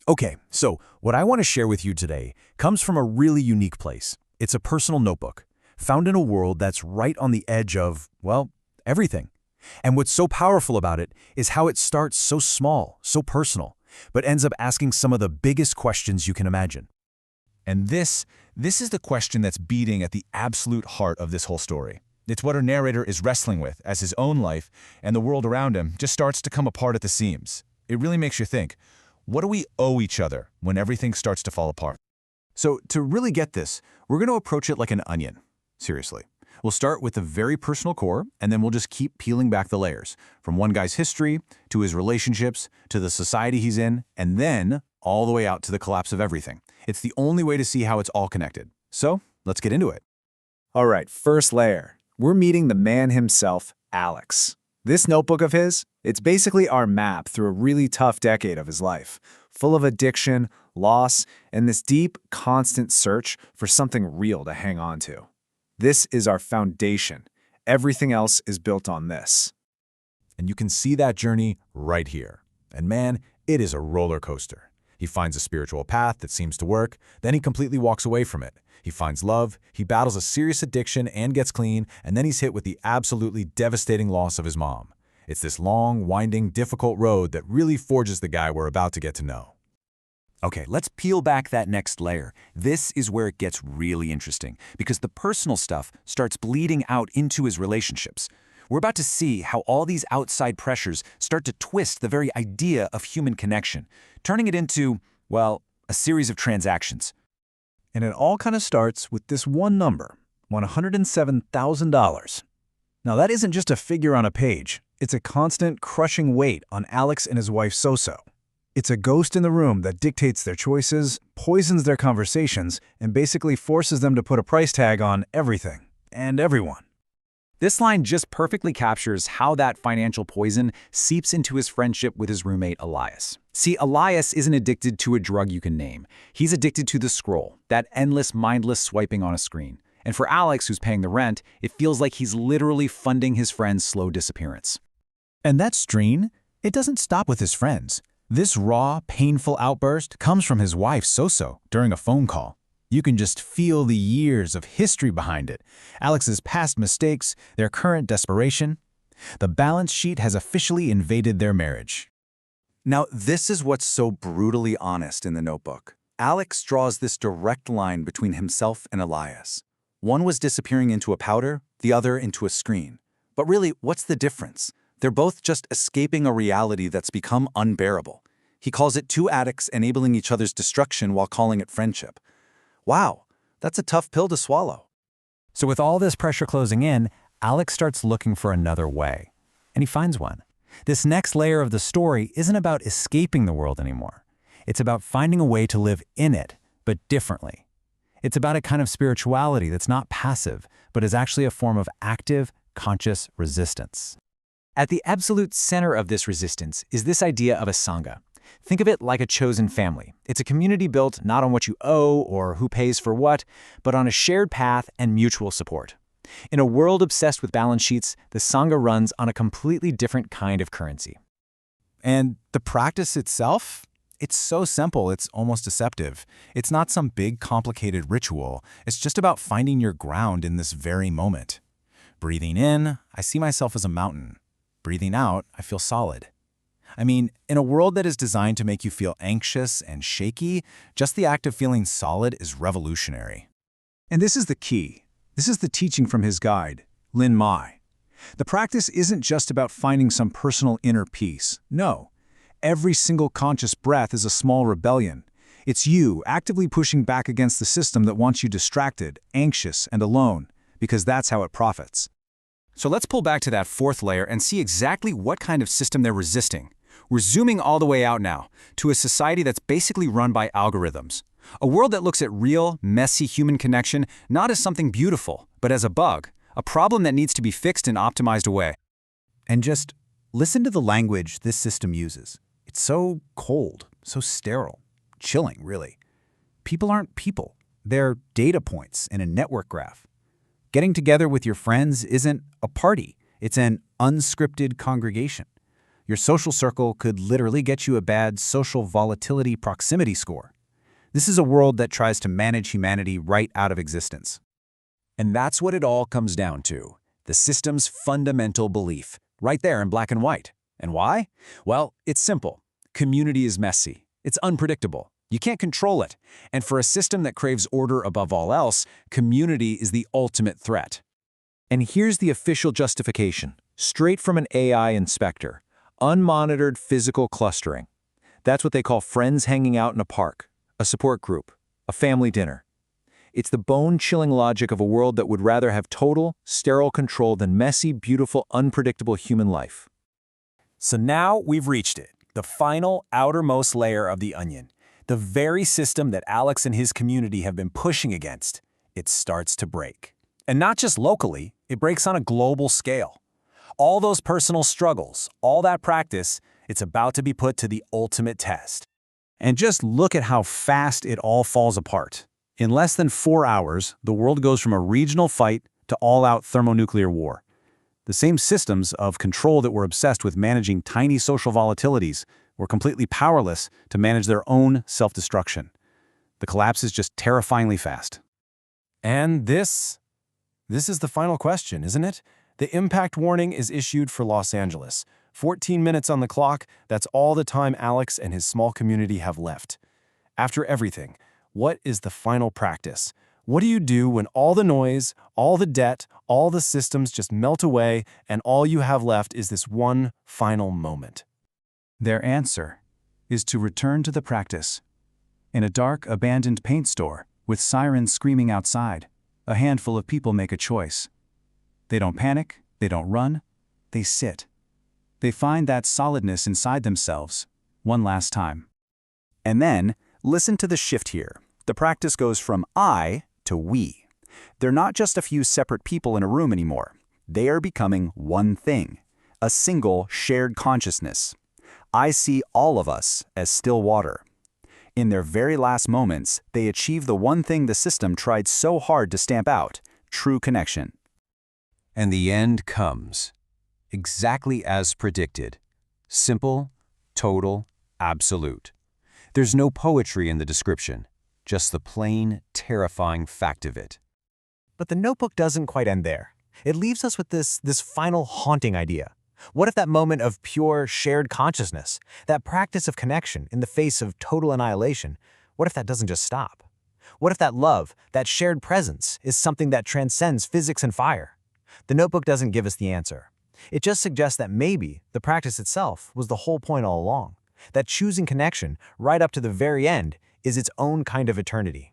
Okay, so what I want to share with you today comes from a really unique place. It's a personal notebook, found in a world that's right on the edge of, well, everything. And what's so powerful about it is how it starts so small, so personal, but ends up asking some of the biggest questions you can imagine. And this is the question that's beating at the absolute heart of this whole story. It's what our narrator is wrestling with as his own life and the world around him just starts to come apart at the seams. It really makes you think, what do we owe each other when everything starts to fall apart? So to really get this, we're going to approach it like an onion. Seriously. We'll start with the very personal core, and then we'll just keep peeling back the layers, from one guy's history, to his relationships, to the society he's in, and then all the way out to the collapse of everything. It's the only way to see how it's all connected. So let's get into it. All right, first layer. We're meeting the man himself, Alex. This notebook of his, it's basically our map through a really tough decade of his life, full of addiction, loss, and this deep, constant search for something real to hang on to. This is our foundation. Everything else is built on this. And you can see that journey right here. And man, it is a roller coaster. He finds a spiritual path that seems to work, then he completely walks away from it. He finds love, he battles a serious addiction and gets clean, and then he's hit with the absolutely devastating loss of his mom. It's this long, winding, difficult road that really forges the guy we're about to get to know. Okay, let's peel back that next layer. This is where it gets really interesting, because the personal stuff starts bleeding out into his relationships. We're about to see how all these outside pressures start to twist the very idea of human connection, turning it into, well, a series of transactions. And it all kind of starts with this one number, $107,000. Now that isn't just a figure on a page. It's a constant, crushing weight on Alex and his wife Soso. It's a ghost in the room that dictates their choices, poisons their conversations, and basically forces them to put a price tag on everything and everyone. This line just perfectly captures how that financial poison seeps into his friendship with his roommate Elias. See, Elias isn't addicted to a drug you can name. He's addicted to the scroll, that endless, mindless swiping on a screen. And for Alex, who's paying the rent, it feels like he's literally funding his friend's slow disappearance. And that strain, it doesn't stop with his friends. This raw, painful outburst comes from his wife, Soso, during a phone call. You can just feel the years of history behind it. Alex's past mistakes, their current desperation. The balance sheet has officially invaded their marriage. Now, this is what's so brutally honest in the notebook. Alex draws this direct line between himself and Elias. One was disappearing into a powder, the other into a screen. But really, what's the difference? They're both just escaping a reality that's become unbearable. He calls it two addicts enabling each other's destruction while calling it friendship. Wow, that's a tough pill to swallow. So with all this pressure closing in, Alex starts looking for another way. And he finds one. This next layer of the story isn't about escaping the world anymore. It's about finding a way to live in it, but differently. It's about a kind of spirituality that's not passive, but is actually a form of active, conscious resistance. At the absolute center of this resistance is this idea of a sangha. Think of it like a chosen family. It's a community built not on what you owe or who pays for what, but on a shared path and mutual support. In a world obsessed with balance sheets, the sangha runs on a completely different kind of currency. And the practice itself? It's so simple, it's almost deceptive. It's not some big, complicated ritual. It's just about finding your ground in this very moment. Breathing in, I see myself as a mountain. Breathing out, I feel solid. I mean, in a world that is designed to make you feel anxious and shaky, just the act of feeling solid is revolutionary. And this is the key. This is the teaching from his guide, Lin Mai. The practice isn't just about finding some personal inner peace. No. Every single conscious breath is a small rebellion. It's you actively pushing back against the system that wants you distracted, anxious, and alone, because that's how it profits. So let's pull back to that fourth layer and see exactly what kind of system they're resisting. We're zooming all the way out now, to a society that's basically run by algorithms. A world that looks at real, messy human connection not as something beautiful, but as a bug, a problem that needs to be fixed and optimized away. And just listen to the language this system uses. It's so cold, so sterile, chilling, really. People aren't people. They're data points in a network graph. Getting together with your friends isn't a party. It's an unscripted congregation. Your social circle could literally get you a bad social volatility proximity score. This is a world that tries to manage humanity right out of existence. And that's what it all comes down to, the system's fundamental belief, right there in black and white. And why? Well, it's simple. Community is messy. It's unpredictable. You can't control it. And for a system that craves order above all else, community is the ultimate threat. And here's the official justification, straight from an AI inspector: unmonitored physical clustering. That's what they call friends hanging out in a park, a support group, a family dinner. It's the bone-chilling logic of a world that would rather have total, sterile control than messy, beautiful, unpredictable human life. So now we've reached it, the final, outermost layer of the onion, the very system that Alex and his community have been pushing against. It starts to break. And not just locally, it breaks on a global scale. All those personal struggles, all that practice, it's about to be put to the ultimate test. And just look at how fast it all falls apart. In less than 4 hours, the world goes from a regional fight to all-out thermonuclear war. The same systems of control that were obsessed with managing tiny social volatilities were completely powerless to manage their own self-destruction. The collapse is just terrifyingly fast. And this is the final question, isn't it? The impact warning is issued for Los Angeles. 14 minutes on the clock, that's all the time Alex and his small community have left. After everything, what is the final practice? What do you do when all the noise, all the debt, all the systems just melt away and all you have left is this one final moment? Their answer is to return to the practice. In a dark, abandoned paint store, with sirens screaming outside, a handful of people make a choice. They don't panic, they don't run, they sit. They find that solidness inside themselves, one last time. And then, listen to the shift here. The practice goes from I to we. They're not just a few separate people in a room anymore. They are becoming one thing, a single shared consciousness. I see all of us as still water. In their very last moments, they achieve the one thing the system tried so hard to stamp out: true connection. And the end comes, exactly as predicted. Simple, total, absolute. There's no poetry in the description, just the plain, terrifying fact of it. But the Notebook doesn't quite end there. It leaves us with this final haunting idea. What if that moment of pure, shared consciousness, that practice of connection in the face of total annihilation, what if that doesn't just stop? What if that love, that shared presence, is something that transcends physics and fire? The Notebook doesn't give us the answer. It just suggests that maybe the practice itself was the whole point all along, that choosing connection right up to the very end is its own kind of eternity.